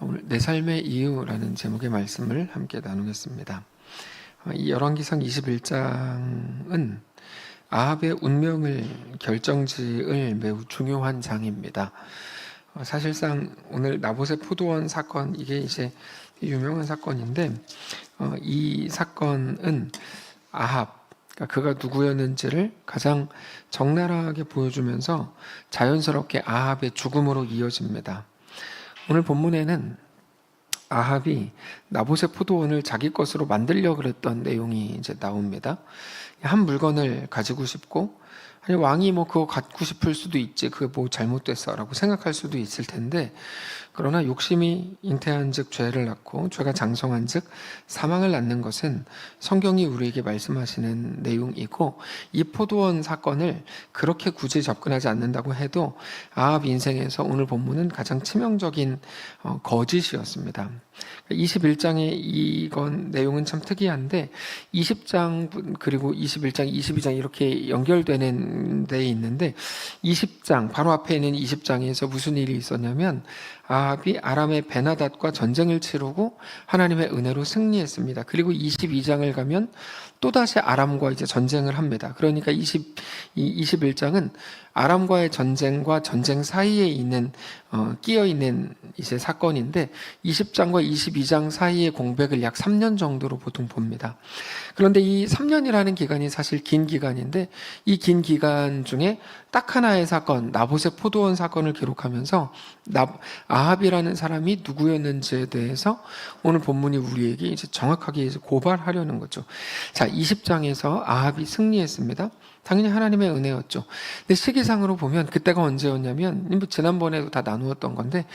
오늘 내 삶의 이유라는 제목의 말씀을 함께 나누겠습니다. 이 열왕기상 21장은 아합의 운명을 결정지을 매우 중요한 장입니다. 사실상 오늘 나봇의 포도원 사건, 이게 이제 유명한 사건인데, 이 사건은 아합, 그러니까 그가 누구였는지를 가장 적나라하게 보여주면서 자연스럽게 아합의 죽음으로 이어집니다. 오늘 본문에는 아합이 나봇의 포도원을 자기 것으로 만들려고 그랬던 내용이 이제 나옵니다. 한 물건을 가지고 싶고, 아니 왕이 뭐 그거 갖고 싶을 수도 있지, 그게 뭐 잘못됐어라고 생각할 수도 있을 텐데, 그러나 욕심이 잉태한즉 죄를 낳고 죄가 장성한즉 사망을 낳는 것은 성경이 우리에게 말씀하시는 내용이고, 이 포도원 사건을 그렇게 굳이 접근하지 않는다고 해도 아합 인생에서 오늘 본문은 가장 치명적인 거짓이었습니다. 21장의 이건 내용은 참 특이한데 20장 그리고 21장, 22장 이렇게 연결되는 데 있는데, 20장 바로 앞에 있는 20장에서 무슨 일이 있었냐면 아합이 아람의 베나닷과 전쟁을 치르고 하나님의 은혜로 승리했습니다. 그리고 22장을 가면 또다시 아람과 이제 전쟁을 합니다. 그러니까 21장은 아람과의 전쟁과 전쟁 사이에 있는 끼어 있는 이제 사건인데, 20장과 22장 사이의 공백을 약 3년 정도로 보통 봅니다. 그런데 이 3년이라는 기간이 사실 긴 기간인데, 이 긴 기간 중에 딱 하나의 사건, 나봇의 포도원 사건을 기록하면서 아합이라는 사람이 누구였는지에 대해서 오늘 본문이 우리에게 이제 정확하게 이제 고발하려는 거죠. 자, 20장에서 아합이 승리했습니다. 당연히 하나님의 은혜였죠. 근데 시기상으로 보면 그때가 언제였냐면, 지난번에도 다 나누었던 건데,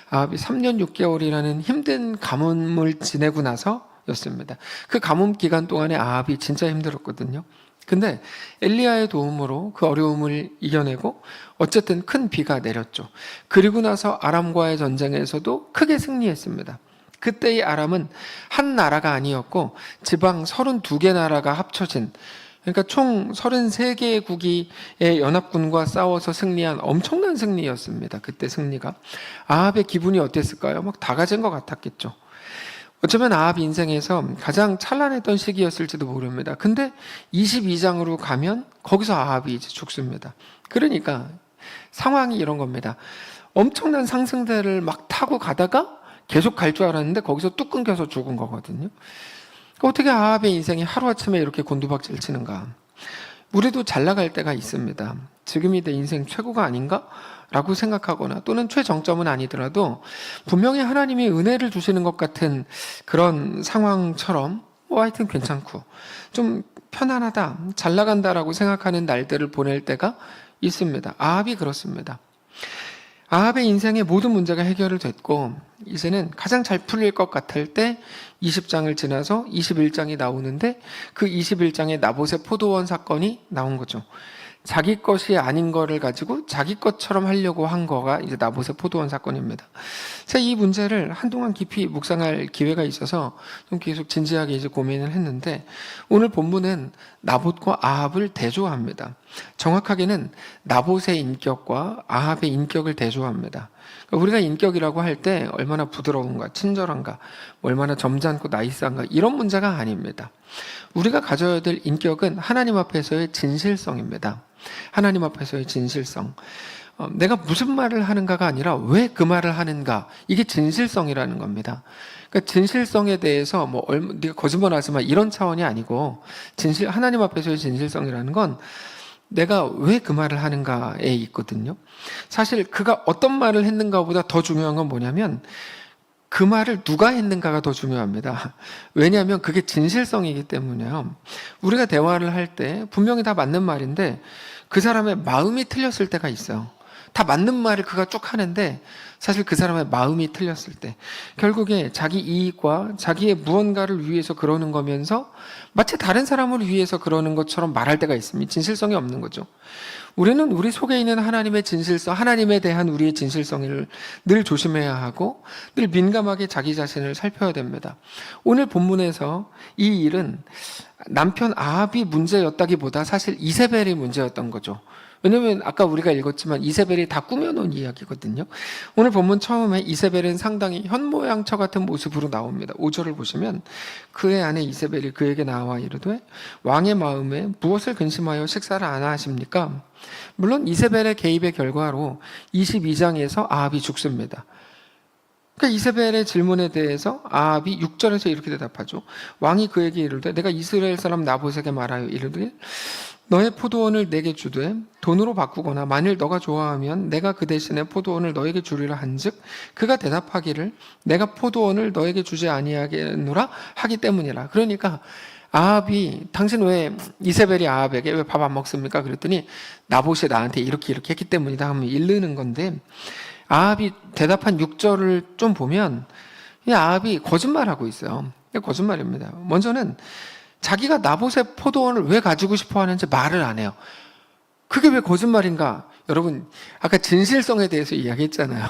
아합이 3년 6개월이라는 힘든 가뭄을 지내고 나서였습니다. 그 가뭄 기간 동안에 아합이 진짜 힘들었거든요. 근데 엘리야의 도움으로 그 어려움을 이겨내고 어쨌든 큰 비가 내렸죠. 그리고 나서 아람과의 전쟁에서도 크게 승리했습니다. 그때의 아람은 한 나라가 아니었고 지방 32개 나라가 합쳐진, 그러니까 총 33개국의 연합군과 싸워서 승리한 엄청난 승리였습니다. 그때 승리가. 아합의 기분이 어땠을까요? 막 다 가진 것 같았겠죠. 어쩌면 아합 인생에서 가장 찬란했던 시기였을지도 모릅니다. 근데 22장으로 가면 거기서 아합이 이제 죽습니다. 그러니까 상황이 이런 겁니다. 엄청난 상승대를 막 타고 가다가 계속 갈 줄 알았는데 거기서 뚝 끊겨서 죽은 거거든요. 어떻게 아합의 인생이 하루아침에 이렇게 곤두박질 치는가? 우리도 잘 나갈 때가 있습니다. 지금이 내 인생 최고가 아닌가? 라고 생각하거나, 또는 최정점은 아니더라도 분명히 하나님이 은혜를 주시는 것 같은 그런 상황처럼 하여튼 괜찮고 좀 편안하다, 잘 나간다라고 생각하는 날들을 보낼 때가 있습니다. 아합이 그렇습니다. 아합의 인생의 모든 문제가 해결이 됐고 이제는 가장 잘 풀릴 것 같을 때 20장을 지나서 21장이 나오는데, 그 21장에 나봇의 포도원 사건이 나온 거죠. 자기 것이 아닌 거를 가지고 자기 것처럼 하려고 한 거가 이제 나봇의 포도원 사건입니다. 제가 이 문제를 한동안 깊이 묵상할 기회가 있어서 좀 계속 진지하게 이제 고민을 했는데, 오늘 본문은 나봇과 아합을 대조합니다. 정확하게는 나봇의 인격과 아합의 인격을 대조합니다. 그러니까 우리가 인격이라고 할 때 얼마나 부드러운가, 친절한가, 얼마나 점잖고 나이스한가, 이런 문제가 아닙니다. 우리가 가져야 될 인격은 하나님 앞에서의 진실성입니다. 하나님 앞에서의 진실성. 내가 무슨 말을 하는가가 아니라 왜 그 말을 하는가, 이게 진실성이라는 겁니다. 그러니까 진실성에 대해서 네가 거짓말하지 마, 이런 차원이 아니고, 하나님 앞에서의 진실성이라는 건 내가 왜 그 말을 하는가에 있거든요. 사실 그가 어떤 말을 했는가보다 더 중요한 건 뭐냐면 그 말을 누가 했는가가 더 중요합니다. 왜냐하면 그게 진실성이기 때문에요. 우리가 대화를 할 때 분명히 다 맞는 말인데 그 사람의 마음이 틀렸을 때가 있어요. 다 맞는 말을 그가 쭉 하는데 사실 그 사람의 마음이 틀렸을 때, 결국에 자기 이익과 자기의 무언가를 위해서 그러는 거면서 마치 다른 사람을 위해서 그러는 것처럼 말할 때가 있습니다. 진실성이 없는 거죠. 우리는 우리 속에 있는 하나님의 진실성, 하나님에 대한 우리의 진실성을 늘 조심해야 하고 늘 민감하게 자기 자신을 살펴야 됩니다. 오늘 본문에서 이 일은 남편 아합이 문제였다기보다 사실 이세벨이 문제였던 거죠. 왜냐하면 아까 우리가 읽었지만 이세벨이 다 꾸며놓은 이야기거든요. 오늘 본문 처음에 이세벨은 상당히 현모양처 같은 모습으로 나옵니다. 5절을 보시면 그의 아내 이세벨이 그에게 나와 이르되 왕의 마음에 무엇을 근심하여 식사를 안 하십니까? 물론 이세벨의 개입의 결과로 22장에서 아합이 죽습니다. 그러니까 이세벨의 질문에 대해서 아합이 6절에서 이렇게 대답하죠. 왕이 그에게 이르되 내가 이스라엘 사람 나봇에게 말하여 이르되 너의 포도원을 내게 주되 돈으로 바꾸거나 만일 너가 좋아하면 내가 그 대신에 포도원을 너에게 주리라 한즉 그가 대답하기를 내가 포도원을 너에게 주지 아니하겠노라 하기 때문이라. 그러니까 아합이 당신 왜 이세벨이 아합에게 왜 밥 안 먹습니까? 그랬더니 나봇이 나한테 이렇게 했기 때문이다 하면 이르는 건데, 아합이 대답한 6절을 좀 보면 이 아합이 거짓말하고 있어요. 거짓말입니다. 먼저는 자기가 나봇의 포도원을 왜 가지고 싶어 하는지 말을 안 해요. 그게 왜 거짓말인가? 여러분, 아까 진실성에 대해서 이야기했잖아요.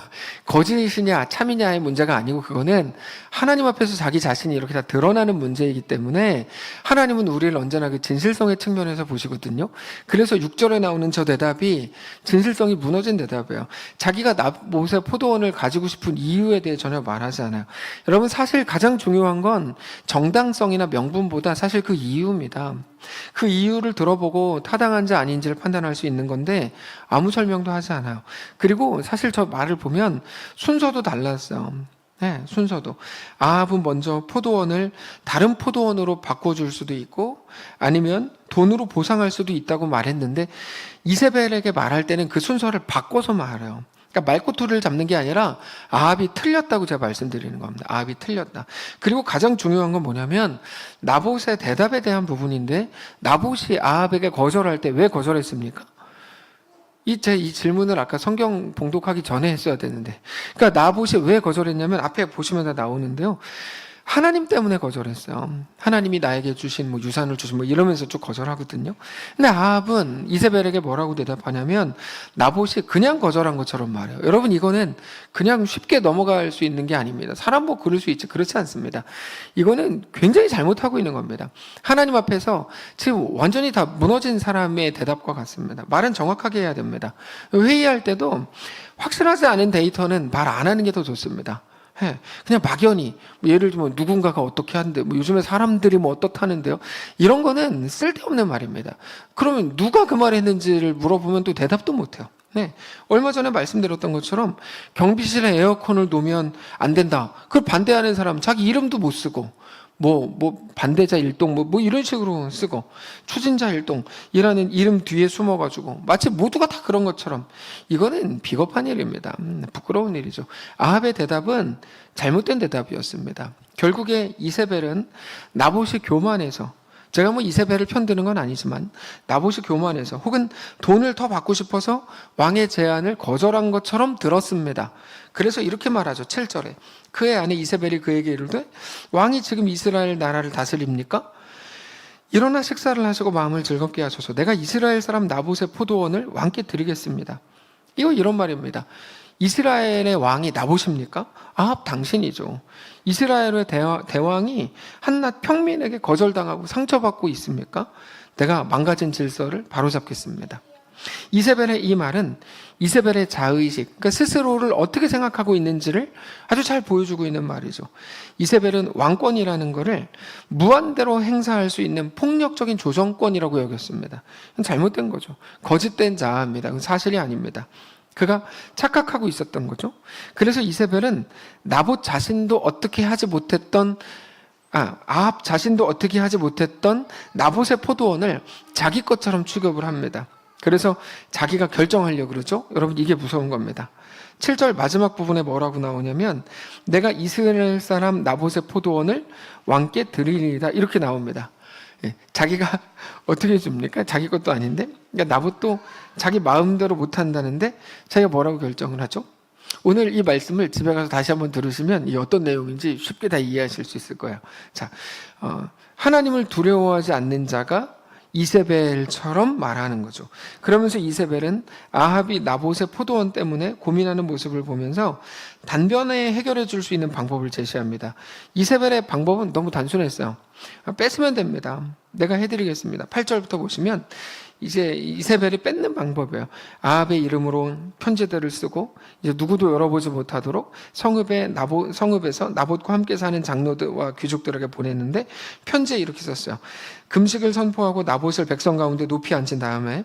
거짓이냐 참이냐의 문제가 아니고 그거는 하나님 앞에서 자기 자신이 이렇게 다 드러나는 문제이기 때문에 하나님은 우리를 언제나 그 진실성의 측면에서 보시거든요. 그래서 6절에 나오는 저 대답이 진실성이 무너진 대답이에요. 자기가 나봇의 포도원을 가지고 싶은 이유에 대해 전혀 말하지 않아요. 여러분, 사실 가장 중요한 건 정당성이나 명분보다 사실 그 이유입니다. 그 이유를 들어보고 타당한지 아닌지를 판단할 수 있는 건데 아무 설명도 하지 않아요. 그리고 사실 저 말을 보면 순서도 달랐어요. 네, 순서도. 아합은 먼저 포도원을 다른 포도원으로 바꿔줄 수도 있고 아니면 돈으로 보상할 수도 있다고 말했는데 이세벨에게 말할 때는 그 순서를 바꿔서 말해요. 그러니까 말꼬투리를 잡는 게 아니라 아합이 틀렸다고 제가 말씀드리는 겁니다. 아합이 틀렸다. 그리고 가장 중요한 건 뭐냐면 나봇의 대답에 대한 부분인데 나봇이 아합에게 거절할 때 왜 거절했습니까? 이 질문을 아까 성경 봉독하기 전에 했어야 되는데, 그러니까 나봇이 왜 거절했냐면 앞에 보시면 다 나오는데요. 하나님 때문에 거절했어요. 하나님이 나에게 주신 유산을 주신 이러면서 쭉 거절하거든요. 근데 아합은 이세벨에게 뭐라고 대답하냐면 나봇이 그냥 거절한 것처럼 말해요. 여러분, 이거는 그냥 쉽게 넘어갈 수 있는 게 아닙니다. 사람 뭐 그럴 수 있지, 그렇지 않습니다. 이거는 굉장히 잘못하고 있는 겁니다. 하나님 앞에서 지금 완전히 다 무너진 사람의 대답과 같습니다. 말은 정확하게 해야 됩니다. 회의할 때도 확실하지 않은 데이터는 말 안 하는 게 더 좋습니다. 그냥 막연히 예를 들면 누군가가 어떻게 하는데 요즘에 사람들이 어떻다는데요, 이런 거는 쓸데없는 말입니다. 그러면 누가 그 말을 했는지를 물어보면 또 대답도 못해요. 얼마 전에 말씀드렸던 것처럼 경비실에 에어컨을 놓으면 안 된다, 그걸 반대하는 사람 자기 이름도 못 쓰고 반대자 일동 이런 식으로 쓰고 추진자 일동이라는 이름 뒤에 숨어가지고 마치 모두가 다 그런 것처럼, 이거는 비겁한 일입니다. 부끄러운 일이죠. 아합의 대답은 잘못된 대답이었습니다. 결국에 이세벨은 나봇이 교만해서, 제가 이세벨을 편드는 건 아니지만 나봇이 교만해서 혹은 돈을 더 받고 싶어서 왕의 제안을 거절한 것처럼 들었습니다. 그래서 이렇게 말하죠. 7절에 그의 아내 이세벨이 그에게 이르되 왕이 지금 이스라엘 나라를 다스립니까? 일어나 식사를 하시고 마음을 즐겁게 하소서. 내가 이스라엘 사람 나봇의 포도원을 왕께 드리겠습니다. 이런 말입니다. 이스라엘의 왕이 나봇입니까? 아합 당신이죠. 이스라엘의 대왕이 한낱 평민에게 거절당하고 상처받고 있습니까? 내가 망가진 질서를 바로잡겠습니다. 이세벨의 이 말은 이세벨의 자의식, 그러니까 스스로를 어떻게 생각하고 있는지를 아주 잘 보여주고 있는 말이죠. 이세벨은 왕권이라는 것을 무한대로 행사할 수 있는 폭력적인 조정권이라고 여겼습니다. 잘못된 거죠. 거짓된 자아입니다. 그건 사실이 아닙니다. 그가 착각하고 있었던 거죠. 그래서 이세벨은 나봇 자신도 어떻게 하지 못했던 아합 자신도 어떻게 하지 못했던 나봇의 포도원을 자기 것처럼 취급을 합니다. 그래서 자기가 결정하려고 그러죠. 여러분, 이게 무서운 겁니다. 7절 마지막 부분에 뭐라고 나오냐면 내가 이스라엘 사람 나봇의 포도원을 왕께 드리리이다, 이렇게 나옵니다. 자기가 어떻게 해줍니까? 자기 것도 아닌데. 그러니까 나봇도 자기 마음대로 못한다는데 자기가 뭐라고 결정을 하죠? 오늘 이 말씀을 집에 가서 다시 한번 들으시면 이 어떤 내용인지 쉽게 다 이해하실 수 있을 거예요. 자, 하나님을 두려워하지 않는 자가 이세벨처럼 말하는 거죠. 그러면서 이세벨은 아합이 나봇의 포도원 때문에 고민하는 모습을 보면서 단번에 해결해 줄 수 있는 방법을 제시합니다. 이세벨의 방법은 너무 단순했어요. 뺏으면 됩니다. 내가 해드리겠습니다. 8절부터 보시면 이제 이세벨이 뺏는 방법이에요. 아합의 이름으로 편지들을 쓰고 이제 누구도 열어보지 못하도록 성읍에서 나봇과 함께 사는 장로들과 귀족들에게 보냈는데 편지에 이렇게 썼어요. 금식을 선포하고 나봇을 백성 가운데 높이 앉힌 다음에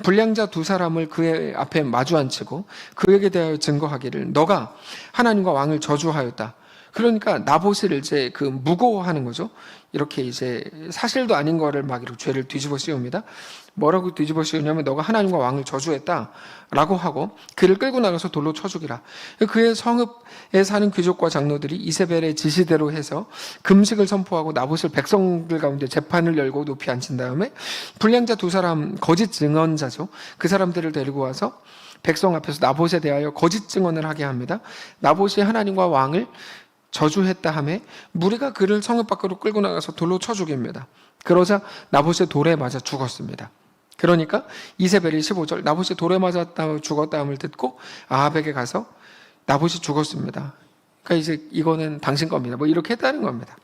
불량자 두 사람을 그의 앞에 마주 앉히고 그에게 대하여 증거하기를 너가 하나님과 왕을 저주하였다. 그러니까 나봇을 이제 그 무고하는 거죠. 이렇게 이제 사실도 아닌 거를 막 이렇게 죄를 뒤집어 씌웁니다. 뭐라고 뒤집어 씌우냐면 너가 하나님과 왕을 저주했다라고 하고 그를 끌고 나가서 돌로 쳐 죽이라. 그의 성읍에 사는 귀족과 장로들이 이세벨의 지시대로 해서 금식을 선포하고 나봇을 백성들 가운데 재판을 열고 높이 앉힌 다음에 불량자 두 사람 거짓 증언자죠. 그 사람들을 데리고 와서 백성 앞에서 나봇에 대하여 거짓 증언을 하게 합니다. 나봇이 하나님과 왕을 저주했다 하매 무리가 그를 성읍 밖으로 끌고 나가서 돌로 쳐 죽입니다. 그러자 나봇의 돌에 맞아 죽었습니다. 그러니까 이세벨이 15절 나봇이 돌에 맞았다 죽었다함을 듣고 아합에게 가서 나봇이 죽었습니다. 그러니까 이제 이거는 당신 겁니다. 뭐 이렇게 했다는 겁니다.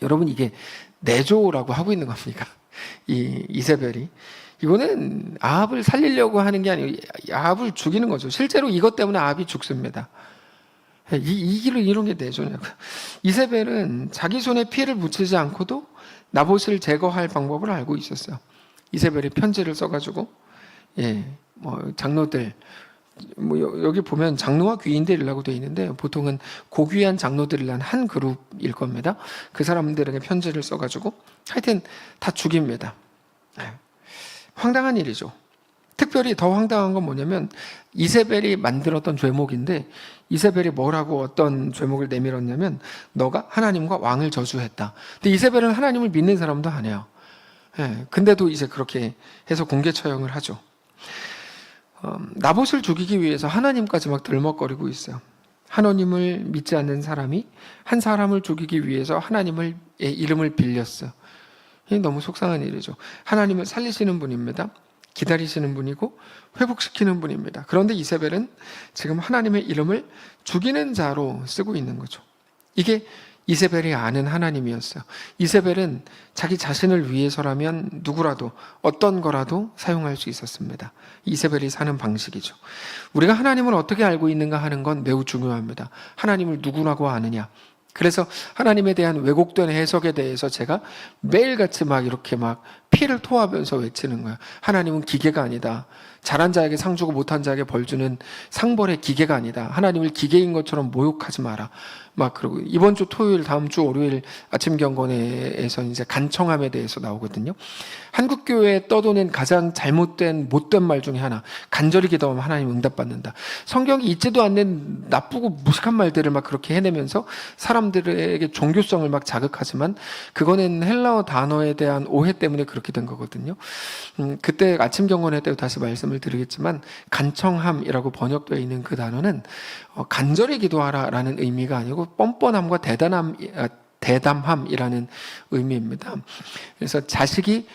여러분 이게 내조라고 하고 있는 겁니까? 이세벨이 이거는 아합을 살리려고 하는 게 아니고 아합을 죽이는 거죠. 실제로 이것 때문에 아합이 죽습니다. 이런 게 내조냐고. 이세벨은 자기 손에 피해를 묻히지 않고도 나봇을 제거할 방법을 알고 있었어요. 이세벨이 편지를 써가지고, 장로들, 여기 보면 장로와 귀인들이라고 되어 있는데, 보통은 고귀한 장로들이란 한 그룹일 겁니다. 그 사람들에게 편지를 써가지고, 하여튼 다 죽입니다. 황당한 일이죠. 특별히 더 황당한 건 뭐냐면 이세벨이 만들었던 죄목인데 이세벨이 뭐라고 어떤 죄목을 내밀었냐면 너가 하나님과 왕을 저주했다. 근데 이세벨은 하나님을 믿는 사람도 아니에요. 근데도 이제 그렇게 해서 공개 처형을 하죠. 나봇을 죽이기 위해서 하나님까지 막 들먹거리고 있어요. 하나님을 믿지 않는 사람이 한 사람을 죽이기 위해서 하나님의 이름을 빌렸어요. 이게 너무 속상한 일이죠. 하나님을 살리시는 분입니다. 기다리시는 분이고 회복시키는 분입니다. 그런데 이세벨은 지금 하나님의 이름을 죽이는 자로 쓰고 있는 거죠. 이게 이세벨이 아는 하나님이었어요. 이세벨은 자기 자신을 위해서라면 누구라도 어떤 거라도 사용할 수 있었습니다. 이세벨이 사는 방식이죠. 우리가 하나님을 어떻게 알고 있는가 하는 건 매우 중요합니다. 하나님을 누구라고 아느냐. 그래서 하나님에 대한 왜곡된 해석에 대해서 제가 매일같이 막 이렇게 막 피를 토하면서 외치는 거예요. 하나님은 기계가 아니다. 잘한 자에게 상 주고 못한 자에게 벌 주는 상벌의 기계가 아니다. 하나님을 기계인 것처럼 모욕하지 마라. 막 그러고 이번 주 토요일, 다음 주 월요일 아침 경건회에서 이제 간청함에 대해서 나오거든요. 한국 교회에 떠도는 가장 잘못된 못된 말 중에 하나, 간절히 기도하면 하나님 응답받는다. 성경이 있지도 않는 나쁘고 무식한 말들을 막 그렇게 해내면서 사람들에게 종교성을 막 자극하지만 그거는 헬라어 단어에 대한 오해 때문에 그렇게 된 거거든요. 그때 아침 경건회 때 다시 말씀을 드리겠지만 간청함이라고 번역되어 있는 그 단어는 간절히 기도하라라는 의미가 아니고 뻔뻔함과 대담함이라는 의미입니다. 그래서 자식이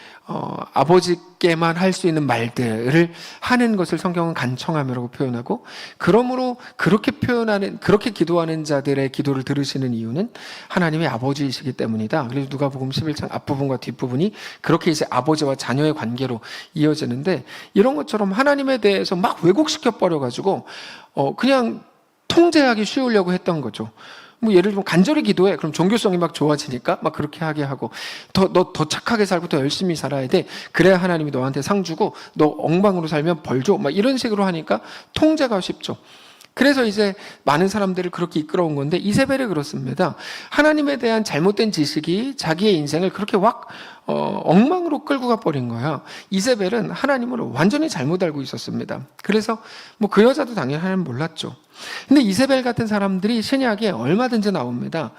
아버지께만 할 수 있는 말들을 하는 것을 성경은 간청함이라고 표현하고, 그러므로 그렇게 기도하는 자들의 기도를 들으시는 이유는 하나님의 아버지이시기 때문이다. 그래서 누가복음 11장 앞부분과 뒷부분이 그렇게 이제 아버지와 자녀의 관계로 이어지는데, 이런 것처럼 하나님에 대해서 막 왜곡시켜 버려가지고 그냥 통제하기 쉬우려고 했던 거죠. 뭐 예를 들면 간절히 기도해. 그럼 종교성이 막 좋아지니까 막 그렇게 하게 하고, 너 더 착하게 살고 더 열심히 살아야 돼. 그래야 하나님이 너한테 상 주고, 너 엉망으로 살면 벌 줘. 막 이런 식으로 하니까 통제가 쉽죠. 그래서 이제 많은 사람들을 그렇게 이끌어온 건데, 이세벨이 그렇습니다. 하나님에 대한 잘못된 지식이 자기의 인생을 그렇게 엉망으로 끌고 가버린 거야. 이세벨은 하나님을 완전히 잘못 알고 있었습니다. 그래서 뭐 그 여자도 당연히 하나님 몰랐죠. 근데 이세벨 같은 사람들이 신약에 얼마든지 나옵니다.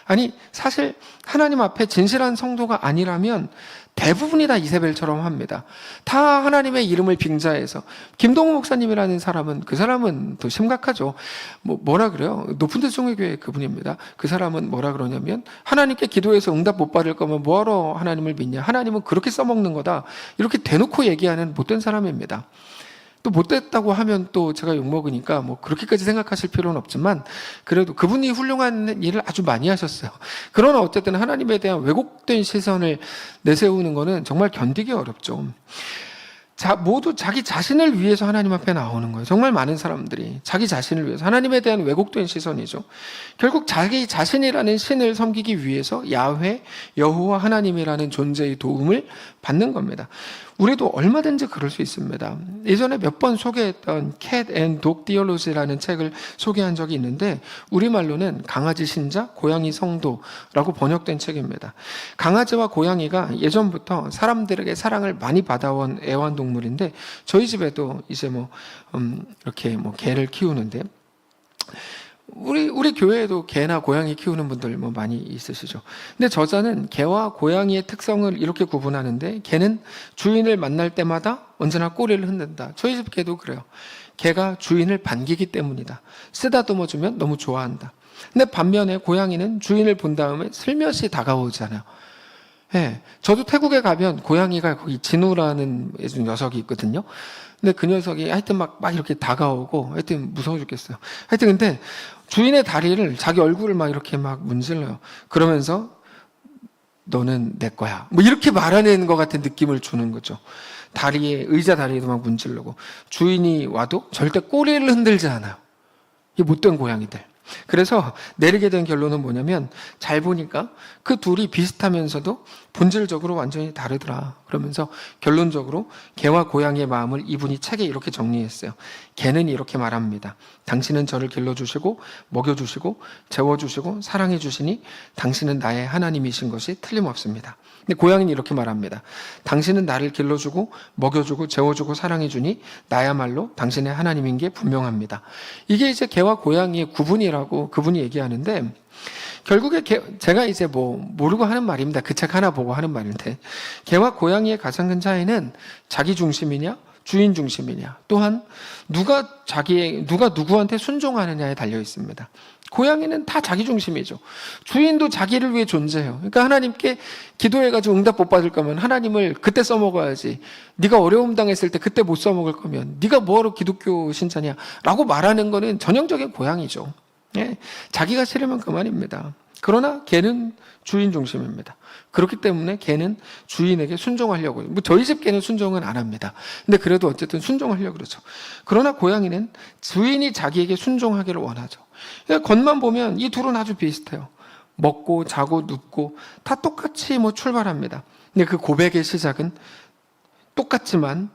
아니, 사실 하나님 앞에 진실한 성도가 아니라면 대부분이 다 이세벨처럼 합니다. 다 하나님의 이름을 빙자해서. 김동호 목사님이라는 사람은, 그 사람은 더 심각하죠. 뭐라 그래요? 높은 데 종회교회 그분입니다. 그 사람은 뭐라 그러냐면, 하나님께 기도해서 응답 못 받을 거면 뭐하러 하나님을 믿냐? 하나님은 그렇게 써먹는 거다. 이렇게 대놓고 얘기하는 못된 사람입니다. 또 못됐다고 하면 또 제가 욕먹으니까 뭐 그렇게까지 생각하실 필요는 없지만 그래도 그분이 훌륭한 일을 아주 많이 하셨어요. 그러나 어쨌든 하나님에 대한 왜곡된 시선을 내세우는 거는 정말 견디기 어렵죠. 모두 자기 자신을 위해서 하나님 앞에 나오는 거예요. 정말 많은 사람들이 자기 자신을 위해서, 하나님에 대한 왜곡된 시선이죠. 결국 자기 자신이라는 신을 섬기기 위해서 야훼, 여호와 하나님이라는 존재의 도움을 받는 겁니다. 우리도 얼마든지 그럴 수 있습니다. 예전에 몇 번 소개했던 Cat and Dog Theology라는 책을 소개한 적이 있는데 우리말로는 강아지 신자, 고양이 성도라고 번역된 책입니다. 강아지와 고양이가 예전부터 사람들에게 사랑을 많이 받아온 애완동물인데 저희 집에도 이제 이렇게 개를 키우는데 우리 교회에도 개나 고양이 키우는 분들 많이 있으시죠. 근데 저자는 개와 고양이의 특성을 이렇게 구분하는데 개는 주인을 만날 때마다 언제나 꼬리를 흔든다. 저희 집 개도 그래요. 개가 주인을 반기기 때문이다. 쓰다듬어 주면 너무 좋아한다. 근데 반면에 고양이는 주인을 본 다음에 슬며시 다가오잖아요. 예, 저도 태국에 가면 고양이가 거기 진우라는 녀석이 있거든요. 근데 그 녀석이 하여튼 막 이렇게 다가오고 하여튼 무서워 죽겠어요. 하여튼 근데 주인의 다리를 자기 얼굴을 막 이렇게 막 문질러요. 그러면서 너는 내 거야. 이렇게 말하는 것 같은 느낌을 주는 거죠. 의자 다리에도 막 문질르고 주인이 와도 절대 꼬리를 흔들지 않아요. 이 못된 고양이들. 그래서 내리게 된 결론은 뭐냐면 잘 보니까 그 둘이 비슷하면서도 본질적으로 완전히 다르더라. 그러면서 결론적으로 개와 고양이의 마음을 이분이 책에 이렇게 정리했어요. 개는 이렇게 말합니다. 당신은 저를 길러주시고 먹여주시고 재워주시고 사랑해주시니 당신은 나의 하나님이신 것이 틀림없습니다. 근데 고양이는 이렇게 말합니다. 당신은 나를 길러주고 먹여주고 재워주고 사랑해주니 나야말로 당신의 하나님인 게 분명합니다. 이게 이제 개와 고양이의 구분이라고 그분이 얘기하는데 결국에 제가 이제 모르고 하는 말입니다. 그 책 하나 보고 하는 말인데 개와 고양이의 가장 큰 차이는 자기 중심이냐 주인 중심이냐 또한 누가 누구한테 순종하느냐에 달려 있습니다. 고양이는 다 자기 중심이죠. 주인도 자기를 위해 존재해요. 그러니까 하나님께 기도해가지고 응답 못 받을 거면 하나님을 그때 써먹어야지. 네가 어려움 당했을 때 그때 못 써먹을 거면 네가 뭐하러 기독교 신자냐 라고 말하는 거는 전형적인 고양이죠. 예, 자기가 싫으면 그만입니다. 그러나 개는 주인 중심입니다. 그렇기 때문에 개는 주인에게 순종하려고 저희 집 개는 순종은 안 합니다. 근데 그래도 어쨌든 순종하려고 그러죠. 그러나 고양이는 주인이 자기에게 순종하기를 원하죠. 그러니까 겉만 보면 이 둘은 아주 비슷해요. 먹고 자고 눕고 다 똑같이 출발합니다. 근데 그 고백의 시작은 똑같지만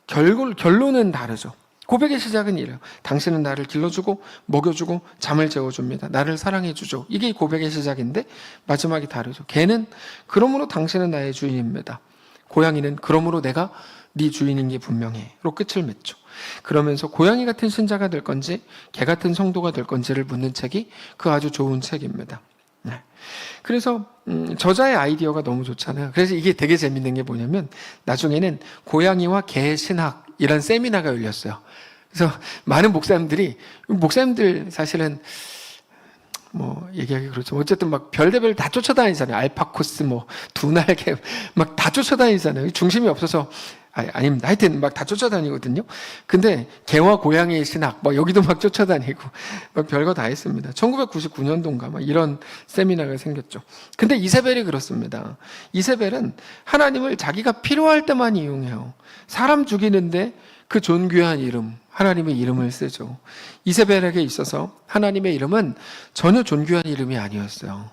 결론은 다르죠. 고백의 시작은 이래요. 당신은 나를 길러주고 먹여주고 잠을 재워줍니다. 나를 사랑해주죠. 이게 고백의 시작인데 마지막이 다르죠. 개는 그러므로 당신은 나의 주인입니다. 고양이는 그러므로 내가 네 주인인 게 분명해.로 끝을 맺죠. 그러면서 고양이 같은 신자가 될 건지 개 같은 성도가 될 건지를 묻는 책이 그 아주 좋은 책입니다. 네. 그래서 저자의 아이디어가 너무 좋잖아요. 그래서 이게 되게 재밌는 게 뭐냐면 나중에는 고양이와 개 신학이란 세미나가 열렸어요. 그래서 많은 목사님들 사실은 얘기하기 그렇죠. 어쨌든 별의별 다 쫓아다니잖아요. 알파코스, 두날개 다 쫓아다니잖아요. 중심이 없어서 아닙니다. 하여튼 다 쫓아다니거든요. 근데 개와 고양이의 신학 여기도 쫓아다니고 별거 다 했습니다. 1999년도인가 이런 세미나가 생겼죠. 근데 이세벨이 그렇습니다. 이세벨은 하나님을 자기가 필요할 때만 이용해요. 사람 죽이는데 그 존귀한 이름, 하나님의 이름을 쓰죠. 이세벨에게 있어서 하나님의 이름은 전혀 존귀한 이름이 아니었어요.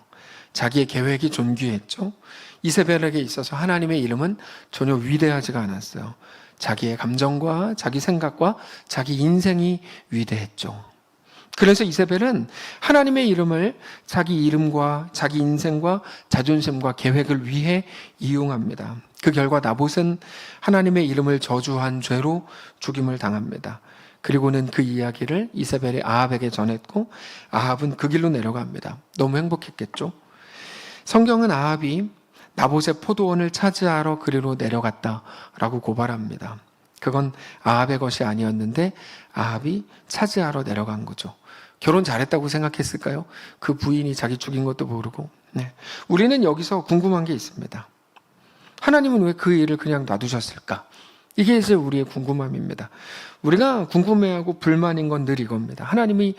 자기의 계획이 존귀했죠. 이세벨에게 있어서 하나님의 이름은 전혀 위대하지가 않았어요. 자기의 감정과 자기 생각과 자기 인생이 위대했죠. 그래서 이세벨은 하나님의 이름을 자기 이름과 자기 인생과 자존심과 계획을 위해 이용합니다. 그 결과 나봇은 하나님의 이름을 저주한 죄로 죽임을 당합니다. 그리고는 그 이야기를 이세벨이 아합에게 전했고 아합은 그 길로 내려갑니다. 너무 행복했겠죠? 성경은 아합이 나봇의 포도원을 차지하러 그리로 내려갔다라고 고발합니다. 그건 아합의 것이 아니었는데 아합이 차지하러 내려간 거죠. 결혼 잘했다고 생각했을까요? 그 부인이 자기 죽인 것도 모르고. 네. 우리는 여기서 궁금한 게 있습니다. 하나님은 왜 그 일을 그냥 놔두셨을까? 이게 이제 우리의 궁금함입니다. 우리가 궁금해하고 불만인 건 늘 이겁니다. 하나님이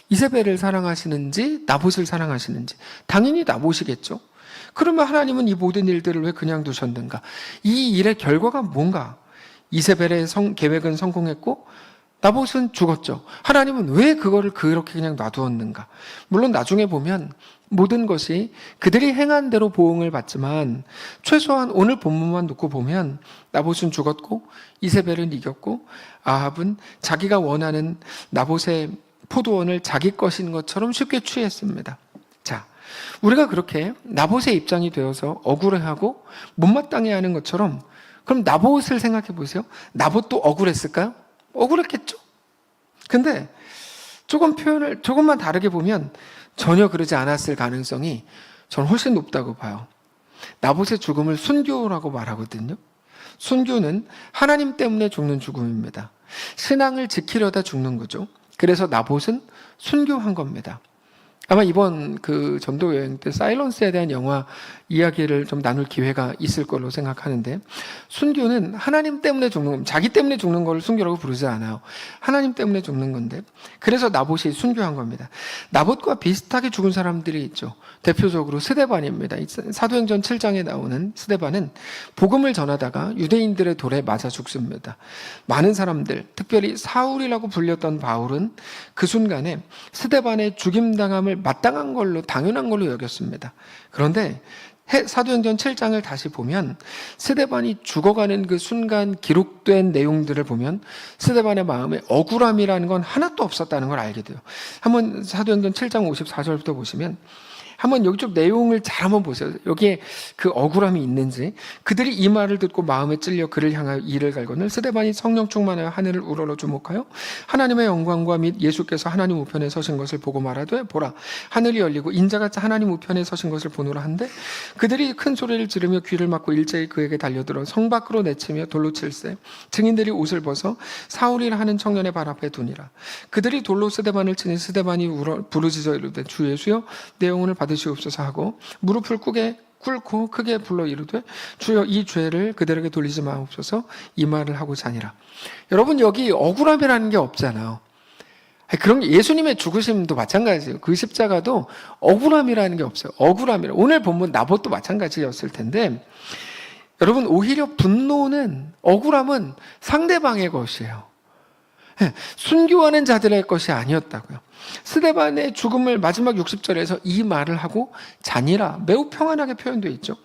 이세벨을 사랑하시는지 나봇을 사랑하시는지. 당연히 나봇이겠죠. 그러면 하나님은 이 모든 일들을 왜 그냥 두셨는가? 이 일의 결과가 뭔가? 이세벨의 계획은 성공했고 나봇은 죽었죠. 하나님은 왜 그거를 그렇게 그냥 놔두었는가? 물론 나중에 보면 모든 것이 그들이 행한 대로 보응을 받지만 최소한 오늘 본문만 놓고 보면 나봇은 죽었고 이세벨은 이겼고 아합은 자기가 원하는 나봇의 포도원을 자기 것인 것처럼 쉽게 취했습니다. 자, 우리가 그렇게 나봇의 입장이 되어서 억울해하고 못마땅해 하는 것처럼 그럼 나봇을 생각해 보세요. 나봇도 억울했을까요? 억울했겠죠. 근데 표현을 조금만 다르게 보면 전혀 그러지 않았을 가능성이 저는 훨씬 높다고 봐요. 나봇의 죽음을 순교라고 말하거든요. 순교는 하나님 때문에 죽는 죽음입니다. 신앙을 지키려다 죽는 거죠. 그래서 나봇은 순교한 겁니다. 아마 이번 그 전도 여행 때 사일런스에 대한 영화 이야기를 좀 나눌 기회가 있을 걸로 생각하는데, 순교는 하나님 때문에 죽는 겁니다. 자기 때문에 죽는 걸 순교라고 부르지 않아요. 하나님 때문에 죽는 건데, 그래서 나봇이 순교한 겁니다. 나봇과 비슷하게 죽은 사람들이 있죠. 대표적으로 스데반입니다. 사도행전 7장에 나오는 스데반은 복음을 전하다가 유대인들의 돌에 맞아 죽습니다. 많은 사람들, 특별히 사울이라고 불렸던 바울은 그 순간에 스데반의 죽임당함을 마땅한 걸로, 당연한 걸로 여겼습니다. 그런데 사도행전 7장을 다시 보면 스데반이 죽어가는 그 순간 기록된 내용들을 보면 스데반의 마음에 억울함이라는 건 하나도 없었다는 걸 알게 돼요. 한번 사도행전 7장 54절부터 보시면 한번 여기 좀 내용을 잘 한번 보세요. 여기에 그 억울함이 있는지. 그들이 이 말을 듣고 마음에 찔려 그를 향하여 이를 갈거늘 스데반이 성령 충만하여 하늘을 우러러 주목하여 하나님의 영광과 및 예수께서 하나님 우편에 서신 것을 보고 말하되 보라 하늘이 열리고 인자같이 하나님 우편에 서신 것을 보노라 한데 그들이 큰 소리를 지르며 귀를 막고 일제히 그에게 달려들어 성 밖으로 내치며 돌로 칠세 증인들이 옷을 벗어 사울이라 하는 청년의 발 앞에 두니라. 그들이 돌로 스데반을 치니 스데반이 부르짖어 이르되 주 예수여 내 영혼을 받으시옵소서 하고 무릎을 꿇고 크게 불러 이르되 주여 이 죄를 그들에게 돌리지 마옵소서 이 말을 하고 자니라. 여러분 여기 억울함이라는 게 없잖아요. 그런 게 예수님의 죽으심도 마찬가지예요. 그 십자가도 억울함이라는 게 없어요. 억울함이라. 오늘 본문 나봇도 마찬가지였을 텐데 여러분 오히려 분노는 억울함은 상대방의 것이에요. 순교하는 자들의 것이 아니었다고요. 스데반의 죽음을 마지막 60절에서 이 말을 하고 자니라 매우 평안하게 표현되어 있죠.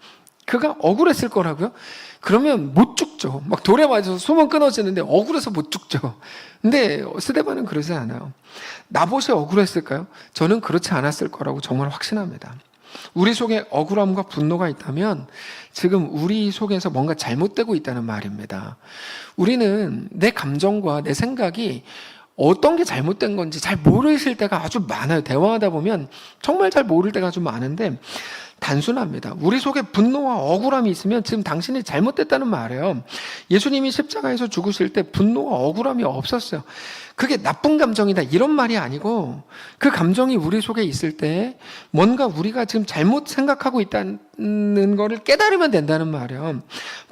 그가 억울했을 거라고요? 그러면 못 죽죠. 막 돌에 맞아서 숨은 끊어지는데 억울해서 못 죽죠. 근데 스데반은 그러지 않아요. 나봇이 억울했을까요? 저는 그렇지 않았을 거라고 정말 확신합니다. 우리 속에 억울함과 분노가 있다면 지금 우리 속에서 뭔가 잘못되고 있다는 말입니다. 우리는 내 감정과 내 생각이 어떤 게 잘못된 건지 잘 모르실 때가 아주 많아요. 대화하다 보면 정말 잘 모를 때가 좀 많은데 단순합니다. 우리 속에 분노와 억울함이 있으면 지금 당신이 잘못됐다는 말이에요. 예수님이 십자가에서 죽으실 때 분노와 억울함이 없었어요. 그게 나쁜 감정이다 이런 말이 아니고 그 감정이 우리 속에 있을 때 뭔가 우리가 지금 잘못 생각하고 있다는 거를 깨달으면 된다는 말이에요.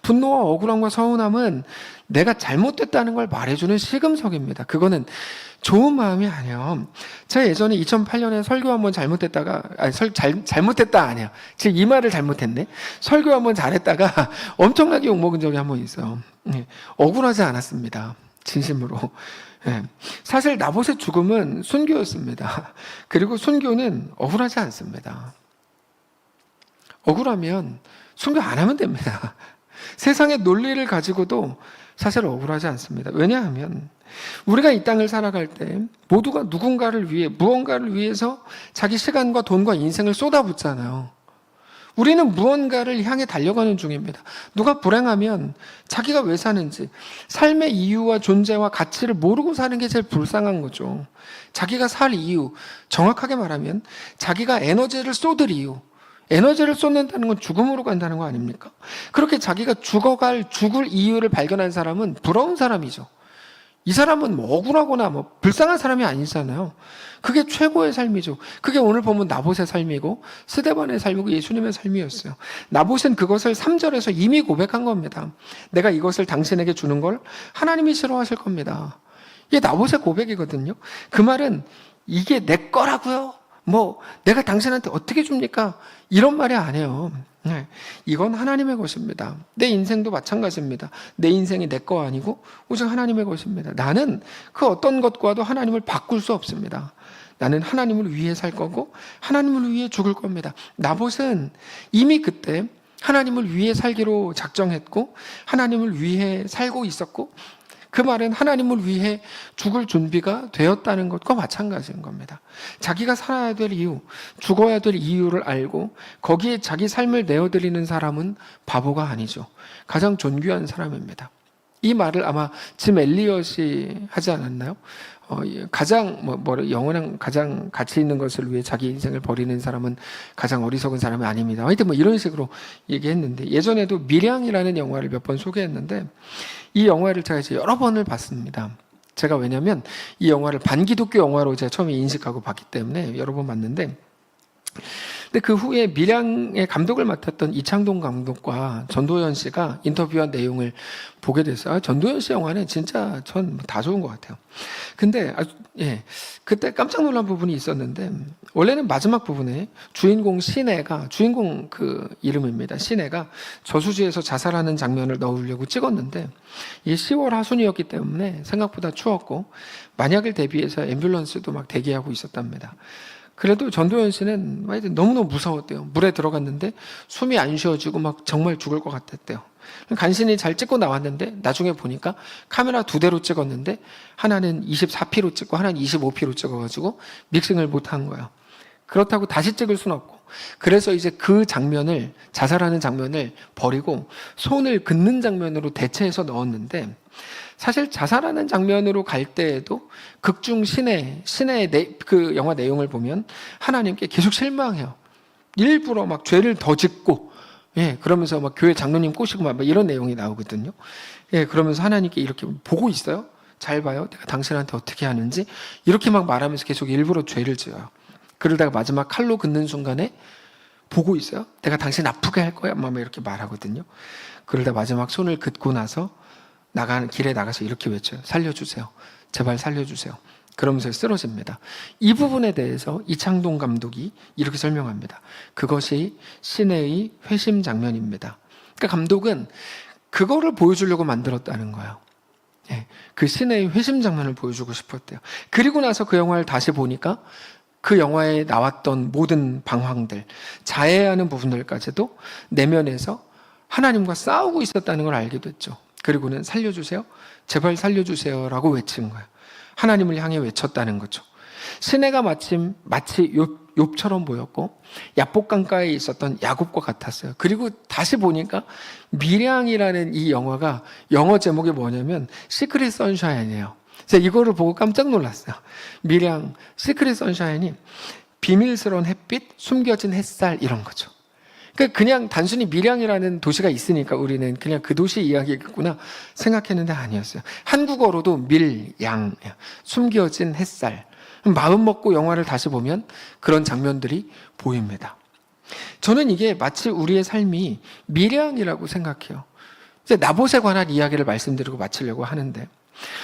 분노와 억울함과 서운함은 내가 잘못됐다는 걸 말해주는 시금석입니다. 그거는 좋은 마음이 아니에요. 제가 예전에 2008년에 설교 한번 잘못했다가 잘못했다 아니야. 지금 이 말을 잘못했네. 설교 한번 잘했다가 엄청나게 욕먹은 적이 한번 있어요. 억울하지 않았습니다. 진심으로. 사실 나봇의 죽음은 순교였습니다. 그리고 순교는 억울하지 않습니다. 억울하면 순교 안 하면 됩니다. 세상의 논리를 가지고도 사실 억울하지 않습니다. 왜냐하면 우리가 이 땅을 살아갈 때 모두가 누군가를 위해 무언가를 위해서 자기 시간과 돈과 인생을 쏟아붓잖아요. 우리는 무언가를 향해 달려가는 중입니다. 누가 불행하면 자기가 왜 사는지 삶의 이유와 존재와 가치를 모르고 사는 게 제일 불쌍한 거죠. 자기가 살 이유, 정확하게 말하면 자기가 에너지를 쏟을 이유, 에너지를 쏟는다는 건 죽음으로 간다는 거 아닙니까? 그렇게 자기가 죽을 이유를 발견한 사람은 부러운 사람이죠. 이 사람은 뭐 억울하거나 뭐 불쌍한 사람이 아니잖아요. 그게 최고의 삶이죠. 그게 오늘 보면 나봇의 삶이고 스데반의 삶이고 예수님의 삶이었어요. 나봇은 그것을 3절에서 이미 고백한 겁니다. 내가 이것을 당신에게 주는 걸 하나님이 싫어하실 겁니다. 이게 나봇의 고백이거든요. 그 말은 이게 내 거라고요? 뭐 내가 당신한테 어떻게 줍니까? 이런 말이 아니에요. 네, 이건 하나님의 것입니다. 내 인생도 마찬가지입니다. 내 인생이 내 거 아니고 오직 하나님의 것입니다. 나는 그 어떤 것과도 하나님을 바꿀 수 없습니다. 나는 하나님을 위해 살 거고 하나님을 위해 죽을 겁니다. 나봇은 이미 그때 하나님을 위해 살기로 작정했고 하나님을 위해 살고 있었고 그 말은 하나님을 위해 죽을 준비가 되었다는 것과 마찬가지인 겁니다. 자기가 살아야 될 이유, 죽어야 될 이유를 알고 거기에 자기 삶을 내어드리는 사람은 바보가 아니죠. 가장 존귀한 사람입니다. 이 말을 아마 짐 엘리엇이 하지 않았나요? 가장 영원한 가장 가치 있는 것을 위해 자기 인생을 버리는 사람은 가장 어리석은 사람이 아닙니다. 하여튼 이런 식으로 얘기했는데 예전에도 밀양이라는 영화를 몇 번 소개했는데 이 영화를 제가 이제 여러 번을 봤습니다. 제가 왜냐하면 이 영화를 반기독교 영화로 제가 처음에 인식하고 봤기 때문에 여러 번 봤는데 근데 그 후에 밀양의 감독을 맡았던 이창동 감독과 전도연 씨가 인터뷰한 내용을 보게 됐어요. 전도연 씨 영화는 진짜 전 다 좋은 것 같아요. 근데 그때 깜짝 놀란 부분이 있었는데 원래는 마지막 부분에 주인공 신혜가 주인공 그 이름입니다. 신혜가 저수지에서 자살하는 장면을 넣으려고 찍었는데 이게 10월 하순이었기 때문에 생각보다 추웠고 만약을 대비해서 앰뷸런스도 막 대기하고 있었답니다. 그래도 전도연 씨는 너무너무 무서웠대요. 물에 들어갔는데 숨이 안 쉬어지고 막 정말 죽을 것 같았대요. 간신히 잘 찍고 나왔는데 나중에 보니까 카메라 2대로 찍었는데 하나는 24p로 찍고 하나는 25p로 찍어가지고 믹싱을 못한 거예요. 그렇다고 다시 찍을 수는 없고 그래서 이제 그 장면을 자살하는 장면을 버리고 손을 긋는 장면으로 대체해서 넣었는데 사실 자살하는 장면으로 갈 때에도 극중 신의 그 영화 내용을 보면 하나님께 계속 실망해요. 일부러 막 죄를 더 짓고 그러면서 막 교회 장로님 꼬시고 막 이런 내용이 나오거든요. 그러면서 하나님께 이렇게 보고 있어요. 잘 봐요. 내가 당신한테 어떻게 하는지 이렇게 막 말하면서 계속 일부러 죄를 지어요. 그러다가 마지막 칼로 긋는 순간에 보고 있어요. 내가 당신 아프게 할 거야. 막 이렇게 말하거든요. 그러다 마지막 손을 긋고 나서 길에 나가서 이렇게 외쳐요. 살려주세요. 제발 살려주세요. 그러면서 쓰러집니다. 이 부분에 대해서 이창동 감독이 이렇게 설명합니다. 그것이 신의 회심 장면입니다. 그러니까 감독은 그거를 보여주려고 만들었다는 거예요. 그 신의 회심 장면을 보여주고 싶었대요. 그리고 나서 그 영화를 다시 보니까 그 영화에 나왔던 모든 방황들, 자해하는 부분들까지도 내면에서 하나님과 싸우고 있었다는 걸 알게 됐죠. 그리고는 살려주세요. 제발 살려주세요라고 외친 거예요. 하나님을 향해 외쳤다는 거죠. 시내가 마치 욥처럼 보였고 야복강가에 있었던 야곱과 같았어요. 그리고 다시 보니까 밀양이라는 이 영화가 영어 제목이 뭐냐면 시크릿 선샤인이에요. 제가 이거를 보고 깜짝 놀랐어요. 밀양 시크릿 선샤인이 비밀스러운 햇빛, 숨겨진 햇살 이런 거죠. 그냥 단순히 밀양이라는 도시가 있으니까 우리는 그냥 그 도시 이야기겠구나 생각했는데 아니었어요. 한국어로도 밀양, 숨겨진 햇살. 마음 먹고 영화를 다시 보면 그런 장면들이 보입니다. 저는 이게 마치 우리의 삶이 밀양이라고 생각해요. 이제 나봇에 관한 이야기를 말씀드리고 마치려고 하는데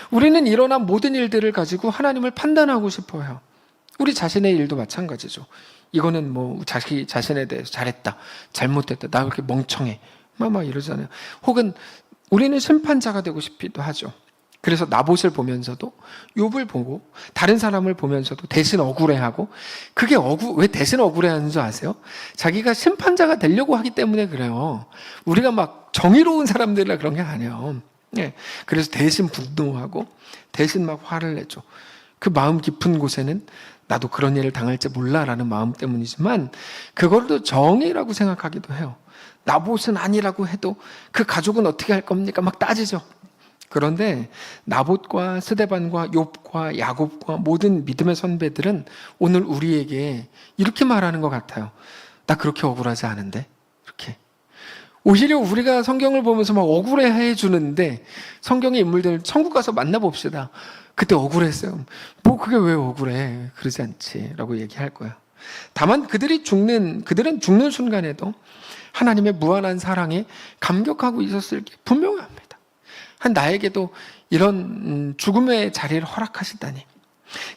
우리는 일어난 모든 일들을 가지고 하나님을 판단하고 싶어요. 우리 자신의 일도 마찬가지죠. 이거는 자기 자신에 대해서 잘했다, 잘못했다, 나 왜 이렇게 멍청해, 막 이러잖아요. 혹은 우리는 심판자가 되고 싶기도 하죠. 그래서 나봇을 보면서도 욥을 보고 다른 사람을 보면서도 대신 억울해하고 그게 왜 대신 억울해하는 줄 아세요? 자기가 심판자가 되려고 하기 때문에 그래요. 우리가 막 정의로운 사람들이라 그런 게 아니에요. 그래서 대신 분노하고 대신 막 화를 내죠. 그 마음 깊은 곳에는 나도 그런 일을 당할지 몰라라는 마음 때문이지만 그걸도 정의라고 생각하기도 해요. 나봇은 아니라고 해도 그 가족은 어떻게 할 겁니까? 막 따지죠. 그런데 나봇과 스데반과 욥과 야곱과 모든 믿음의 선배들은 오늘 우리에게 이렇게 말하는 것 같아요. 나 그렇게 억울하지 않은데? 이렇게. 오히려 우리가 성경을 보면서 막 억울해해 주는데 성경의 인물들을 천국 가서 만나봅시다. 그때 억울했어요. 뭐 그게 왜 억울해? 그러지 않지 라고 얘기할 거야. 다만 그들은 죽는 순간에도 하나님의 무한한 사랑에 감격하고 있었을 게 분명합니다. 나에게도 이런 죽음의 자리를 허락하시다니.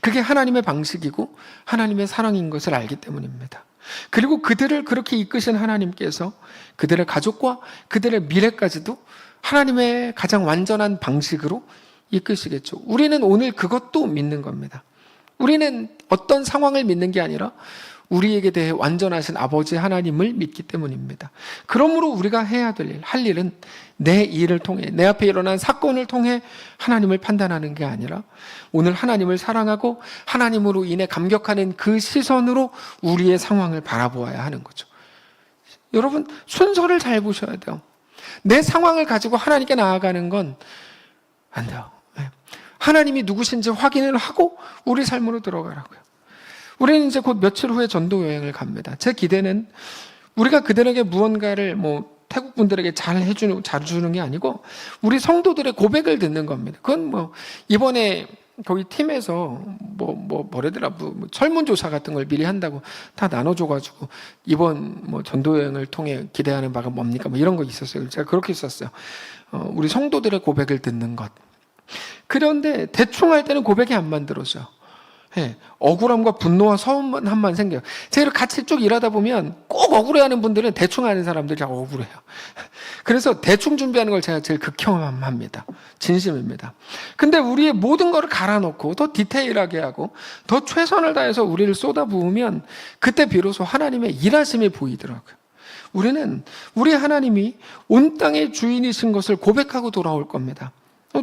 그게 하나님의 방식이고 하나님의 사랑인 것을 알기 때문입니다. 그리고 그들을 그렇게 이끄신 하나님께서 그들의 가족과 그들의 미래까지도 하나님의 가장 완전한 방식으로 이끄시겠죠. 우리는 오늘 그것도 믿는 겁니다. 우리는 어떤 상황을 믿는 게 아니라 우리에게 대해 완전하신 아버지 하나님을 믿기 때문입니다. 그러므로 우리가 해야 될 일, 할 일은 내 일을 통해, 내 앞에 일어난 사건을 통해 하나님을 판단하는 게 아니라 오늘 하나님을 사랑하고 하나님으로 인해 감격하는 그 시선으로 우리의 상황을 바라보아야 하는 거죠. 여러분, 순서를 잘 보셔야 돼요. 내 상황을 가지고 하나님께 나아가는 건 안 돼요. 하나님이 누구신지 확인을 하고 우리 삶으로 들어가라고요. 우리는 이제 곧 며칠 후에 전도 여행을 갑니다. 제 기대는 우리가 그들에게 무언가를 태국 분들에게 잘 주는 게 아니고 우리 성도들의 고백을 듣는 겁니다. 그건 이번에 거기 팀에서 뭐래더라 설문조사 같은 걸 미리 한다고 다 나눠줘가지고 이번 전도 여행을 통해 기대하는 바가 뭡니까? 이런 거 있었어요. 제가 그렇게 썼어요. 우리 성도들의 고백을 듣는 것. 그런데 대충 할 때는 고백이 안 만들어져요. 억울함과 분노와 서운함만 생겨요. 제가 같이 쭉 일하다 보면 꼭 억울해하는 분들은 대충 하는 사람들이 다 억울해요. 그래서 대충 준비하는 걸 제가 제일 극혐합니다. 진심입니다. 근데 우리의 모든 거를 갈아놓고 더 디테일하게 하고 더 최선을 다해서 우리를 쏟아부으면 그때 비로소 하나님의 일하심이 보이더라고요. 우리는 우리 하나님이 온 땅의 주인이신 것을 고백하고 돌아올 겁니다.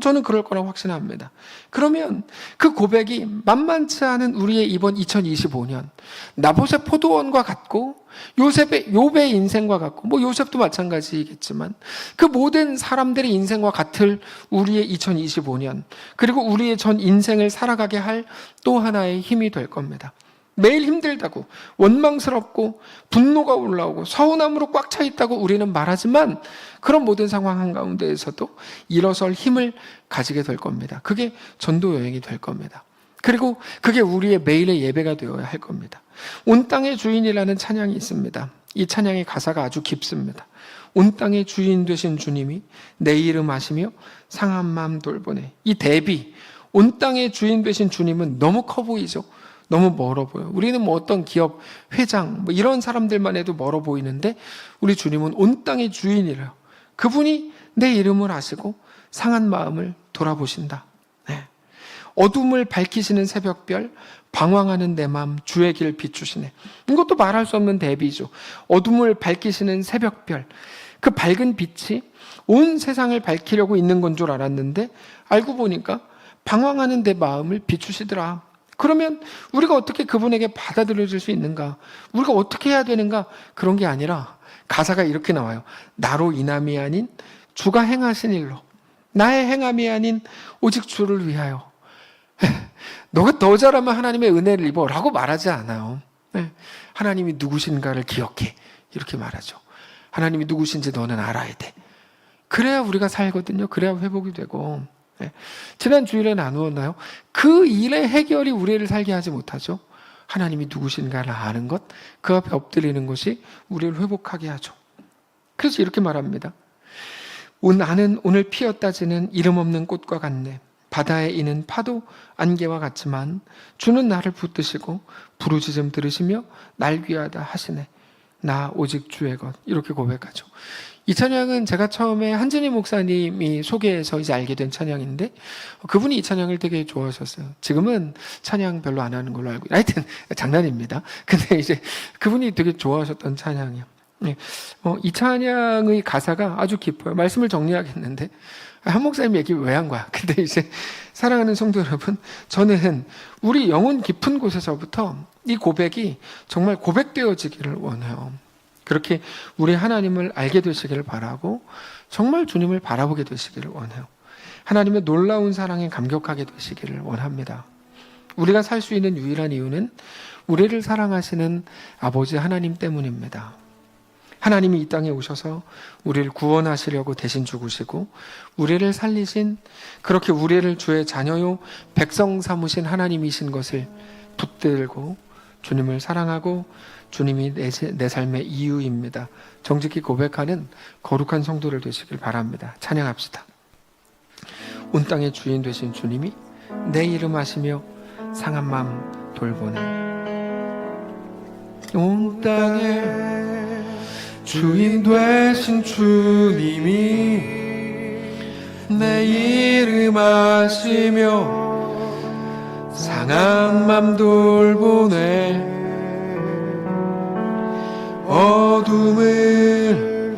저는 그럴 거라고 확신합니다. 그러면 그 고백이 만만치 않은 우리의 이번 2025년 나봇의 포도원과 같고 욥의 인생과 같고 요셉도 마찬가지겠지만 그 모든 사람들의 인생과 같을 우리의 2025년 그리고 우리의 전 인생을 살아가게 할 또 하나의 힘이 될 겁니다. 매일 힘들다고 원망스럽고 분노가 올라오고 서운함으로 꽉 차 있다고 우리는 말하지만 그런 모든 상황 한가운데에서도 일어설 힘을 가지게 될 겁니다. 그게 전도 여행이 될 겁니다. 그리고 그게 우리의 매일의 예배가 되어야 할 겁니다. 온 땅의 주인이라는 찬양이 있습니다. 이 찬양의 가사가 아주 깊습니다. 온 땅의 주인 되신 주님이 내 이름 아시며 상한 마음 돌보네. 이 대비 온 땅의 주인 되신 주님은 너무 커 보이죠. 너무 멀어 보여요. 우리는 어떤 기업 회장 이런 사람들만 해도 멀어 보이는데 우리 주님은 온 땅의 주인이래요. 그분이 내 이름을 아시고 상한 마음을 돌아보신다. 어둠을 밝히시는 새벽별, 방황하는 내 마음 주의 길 비추시네. 이것도 말할 수 없는 대비죠. 어둠을 밝히시는 새벽별, 그 밝은 빛이 온 세상을 밝히려고 있는 건 줄 알았는데 알고 보니까 방황하는 내 마음을 비추시더라. 그러면 우리가 어떻게 그분에게 받아들여질 수 있는가? 우리가 어떻게 해야 되는가? 그런 게 아니라 가사가 이렇게 나와요. 나로 인함이 아닌 주가 행하신 일로 나의 행함이 아닌 오직 주를 위하여 너가 더 잘하면 하나님의 은혜를 입어 라고 말하지 않아요. 하나님이 누구신가를 기억해 이렇게 말하죠. 하나님이 누구신지 너는 알아야 돼. 그래야 우리가 살거든요. 그래야 회복이 되고 지난 주일에 나누었나요? 그 일의 해결이 우리를 살게 하지 못하죠. 하나님이 누구신가를 아는 것, 그 앞에 엎드리는 것이 우리를 회복하게 하죠. 그래서 이렇게 말합니다. 나는 오늘 피었다지는 이름 없는 꽃과 같네. 바다에 이는 파도 안개와 같지만 주는 나를 붙드시고 부르짖음 들으시며 날 귀하다 하시네. 나 오직 주의 것. 이렇게 고백하죠. 이 찬양은 제가 처음에 한진희 목사님이 소개해서 이제 알게 된 찬양인데 그분이 이 찬양을 되게 좋아하셨어요. 지금은 찬양 별로 안 하는 걸로 알고 하여튼 장난입니다. 근데 이제 그분이 되게 좋아하셨던 찬양이에요. 이 찬양의 가사가 아주 깊어요. 말씀을 정리하겠는데 한 목사님 얘기 왜 한 거야? 근데 이제 사랑하는 성도 여러분, 저는 우리 영혼 깊은 곳에서부터 이 고백이 정말 고백되어지기를 원해요. 그렇게 우리 하나님을 알게 되시기를 바라고 정말 주님을 바라보게 되시기를 원해요. 하나님의 놀라운 사랑에 감격하게 되시기를 원합니다. 우리가 살 수 있는 유일한 이유는 우리를 사랑하시는 아버지 하나님 때문입니다. 하나님이 이 땅에 오셔서 우리를 구원하시려고 대신 죽으시고 우리를 살리신, 그렇게 우리를 주의 자녀요 백성 삼으신 하나님이신 것을 붙들고 주님을 사랑하고 주님이 내 삶의 이유입니다, 정직히 고백하는 거룩한 성도를 되시길 바랍니다. 찬양합시다. 온 땅의 주인 되신 주님이 내 이름 하시며 상한 마음 돌보네. 온 땅의 주인 되신 주님이 내 이름 하시며 상한 맘 돌보네. 어둠을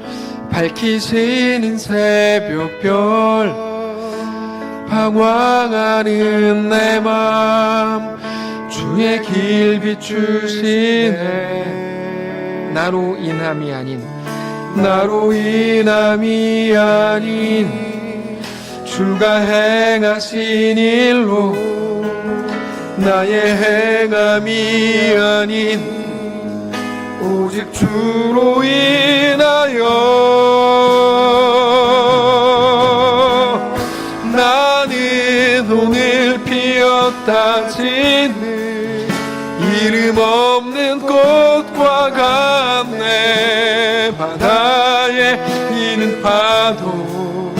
밝히시는 새벽별 방황하는 내 맘 주의 길 비추시네. 나로 인함이 아닌 주가 행하신 일로 나의 행함이 아닌 오직 주로 인하여 나는 오늘 피었다 지는 이름 없는 꽃과 같네. 바다에 이는 파도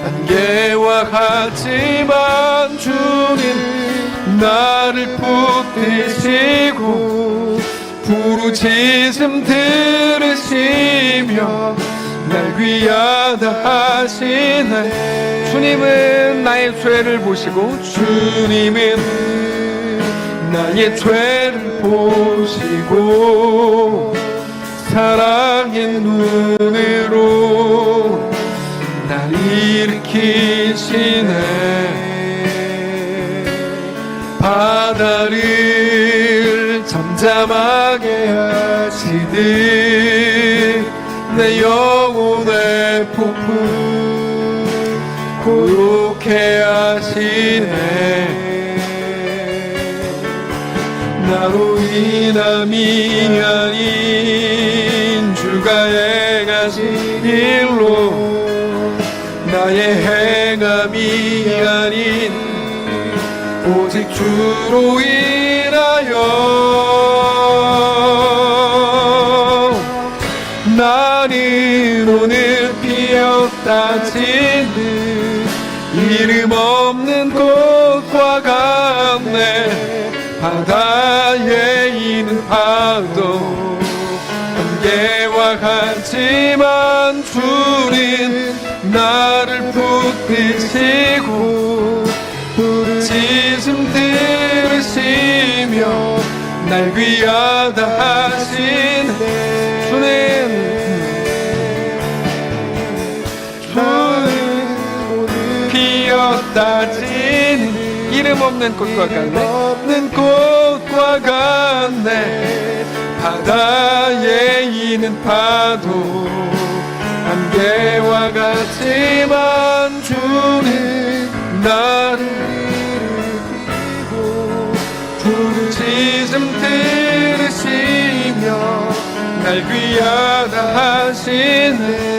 안개와 같지만 주는 나를 붙드시고 부르짖음 들으시며 날 귀하다 하시네. 주님은 나의 죄를 보시고 나의 죄를 보시고 사랑의 눈으로 날 일으키시네. 바다를 잠잠하게 하시듯 내 영혼의 폭풍 고요케 하시네. 나로 인함이 아닌 주가 행하신 일로 나의 행함이 아닌 오직 주로 인하여 나는 오늘 피었다 지는 이름 없는 꽃과 같네. 바다에 있는 파도 안개와 같지만 주는 나를 붙드시고 부르짖음 들으시며 날 귀하다 하시네. 주는 피었다 지는 이름 없는 꽃과 같네. 바다에 있는 파도 안개와 같지만 주는 나를 일으키고 부르짖음 들으시며 날 귀하다 하시네.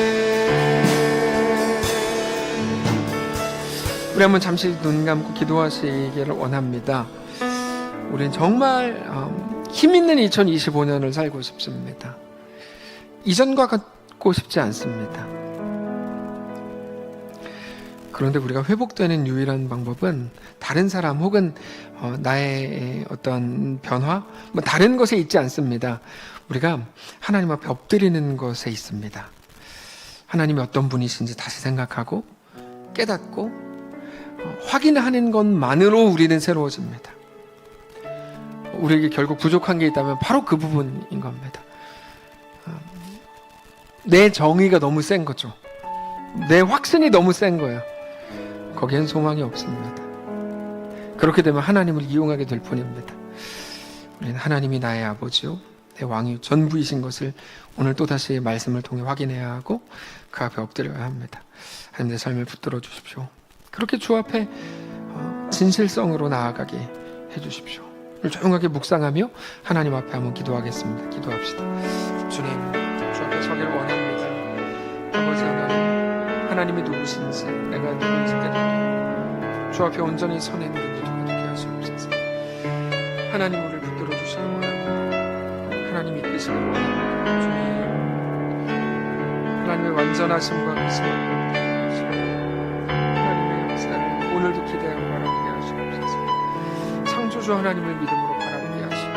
우리 한번 잠시 눈 감고 기도하시기를 원합니다. 우린 정말 힘있는 2025년을 살고 싶습니다. 이전과 같고 싶지 않습니다. 그런데 우리가 회복되는 유일한 방법은 다른 사람 혹은 나의 어떤 변화, 다른 것에 있지 않습니다. 우리가 하나님 앞에 엎드리는 것에 있습니다. 하나님이 어떤 분이신지 다시 생각하고 깨닫고 확인하는 것만으로 우리는 새로워집니다. 우리에게 결국 부족한 게 있다면 바로 그 부분인 겁니다. 내 정의가 너무 센 거죠. 내 확신이 너무 센 거예요. 거기엔 소망이 없습니다. 그렇게 되면 하나님을 이용하게 될 뿐입니다. 우리는 하나님이 나의 아버지요 내 왕이요 전부이신 것을 오늘 또다시 말씀을 통해 확인해야 하고 그 앞에 엎드려야 합니다. 하나님 내 삶을 붙들어 주십시오. 그렇게 주 앞에 진실성으로 나아가게 해주십시오. 오늘 조용하게 묵상하며 하나님 앞에 한번 기도하겠습니다. 기도합시다. 주님, 주 앞에 서길 원합니다. 아버지 하나님, 하나님이 누구신지, 내가 누군지 깨닫고 주 앞에 온전히 서는 우리 모두가 되게 하시옵소서. 하나님, 우리를 붙들어 주시기 원합니다. 하나님 이끄시길 원합니다. 주님, 하나님의 완전하심과 크심을 보게 하시고 하나님의 역사를 오늘도 기대하고 바라보게 하시옵소서. 창조주 하나님을 믿음으로 바라보게 하시고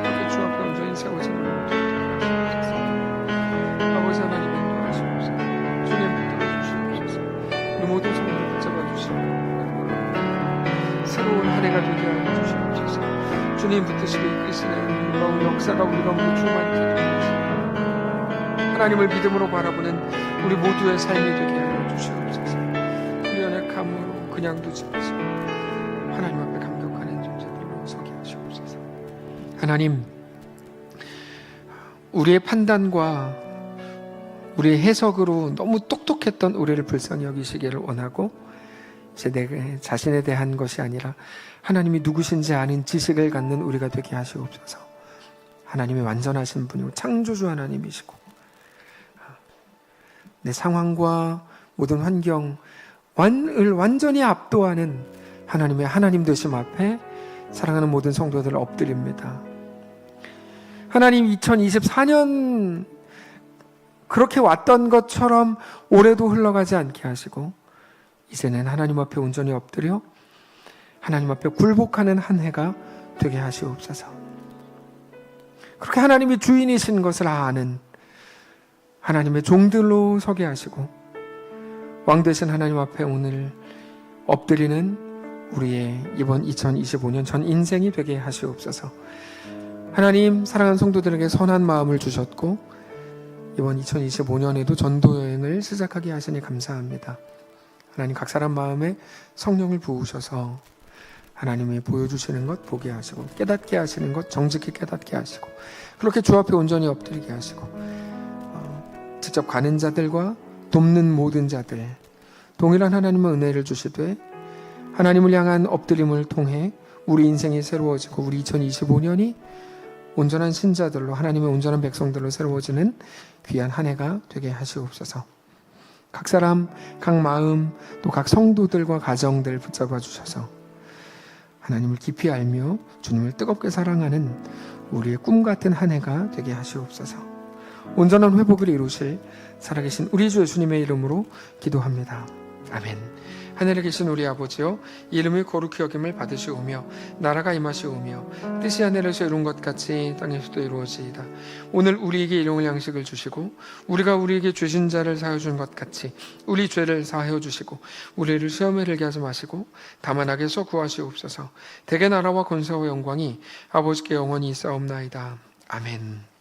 그렇게 주 앞에 온전히 세워지는 모두 되게 하시옵소서. 아버지 하나님 인도하시옵소서. 주님 붙들어 주시옵소서. 우리 모든 성도를 붙잡아 주시고 새로운 한 해가 되게 하여 주시옵소서. 주님 붙드시고 이끄시는 놀라운 역사가 우리가 모두 충만케 하시옵소서. 하나님을 믿음으로 바라보는 우리 모두의 삶이 되게 하여 주시옵소서. 우리 연약함으로 그냥 두지 마시고 하나님 앞에 감격하는 존재들로 서게 하시옵소서. 하나님, 우리의 판단과 우리의 해석으로 너무 똑똑했던 우리를 불쌍히 여기시기를 원하고 이제 내 자신에 대한 것이 아니라 하나님이 누구신지 아는 지식을 갖는 우리가 되게 하시옵소서. 하나님이 완전하신 분이고 창조주 하나님이시고 내 상황과 모든 환경을 완전히 압도하는 하나님의 하나님 되심 앞에 사랑하는 모든 성도들을 엎드립니다. 하나님, 2024년 그렇게 왔던 것처럼 올해도 흘러가지 않게 하시고 이제는 하나님 앞에 온전히 엎드려 하나님 앞에 굴복하는 한 해가 되게 하시옵소서. 그렇게 하나님이 주인이신 것을 아는 하나님의 종들로 서게 하시고 왕 되신 하나님 앞에 오늘 엎드리는 우리의 이번 2025년 전 인생이 되게 하시옵소서. 하나님, 사랑하는 성도들에게 선한 마음을 주셨고 이번 2025년에도 전도 여행을 시작하게 하시니 감사합니다. 하나님, 각 사람 마음에 성령을 부으셔서 하나님이 보여주시는 것 보게 하시고 깨닫게 하시는 것 정직히 깨닫게 하시고 그렇게 주 앞에 온전히 엎드리게 하시고 직접 가는 자들과 돕는 모든 자들 동일한 하나님의 은혜를 주시되 하나님을 향한 엎드림을 통해 우리 인생이 새로워지고 우리 2025년이 온전한 신자들로 하나님의 온전한 백성들로 새로워지는 귀한 한 해가 되게 하시옵소서. 각 사람, 각 마음, 또 각 성도들과 가정들 붙잡아 주셔서 하나님을 깊이 알며 주님을 뜨겁게 사랑하는 우리의 꿈 같은 한 해가 되게 하시옵소서. 온전한 회복을 이루실 살아계신 우리 주 예수님의 이름으로 기도합니다. 아멘. 하늘에 계신 우리 아버지여, 이름이 거룩히 여김을 받으시오며 나라가 임하시오며 뜻이 하늘에서 이룬 것 같이 땅에서도 이루어지이다. 오늘 우리에게 일용할 양식을 주시고 우리가 우리에게 죄진 자를 사하여 준 것 같이 우리 죄를 사하여 주시고 우리를 시험에 들게 하지 마시고 다만 악에서 구하시옵소서. 대개 나라와 권세와 영광이 아버지께 영원히 있사옵나이다. 아멘.